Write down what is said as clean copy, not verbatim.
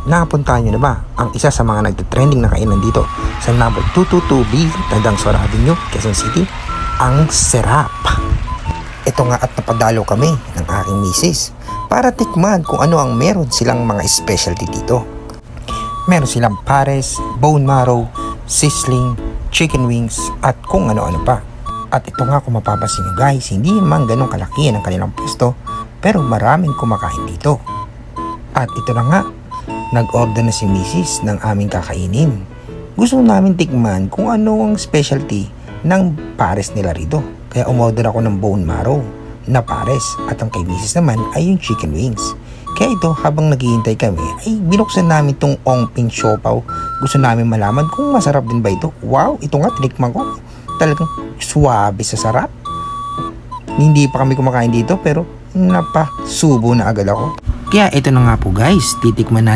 Nakapuntahan nyo na ba ang isa sa mga nagtitrending na kainan dito sa number 222B Tandang Sora Avenue, Quezon City? Ang Serap. Ito nga at napadalo kami ng aking misis para tikman kung ano ang meron silang mga specialty dito. Meron silang pares, bone marrow, sizzling, chicken wings at kung ano-ano pa. At ito nga kung mapapansin nyo guys, hindi naman ganun kalaki ang kanilang pwesto pero maraming kumakain dito. At ito na nga, nag-order na si Mrs. ng aming kakainin. Gusto namin tikman kung ano ang specialty ng pares nila rito. Kaya umorder ako ng bone marrow na pares at ang kay Mrs. naman ay yung chicken wings. Kaya ito habang naghihintay kami ay binuksan namin tong ongping siopaw. Gusto namin malaman kung masarap din ba ito. Wow, ito nga tinikman ko. Talagang suwabe sa sarap. Hindi pa kami kumakain dito pero napasubo na agad ako. Kaya ito na nga po guys, titikman natin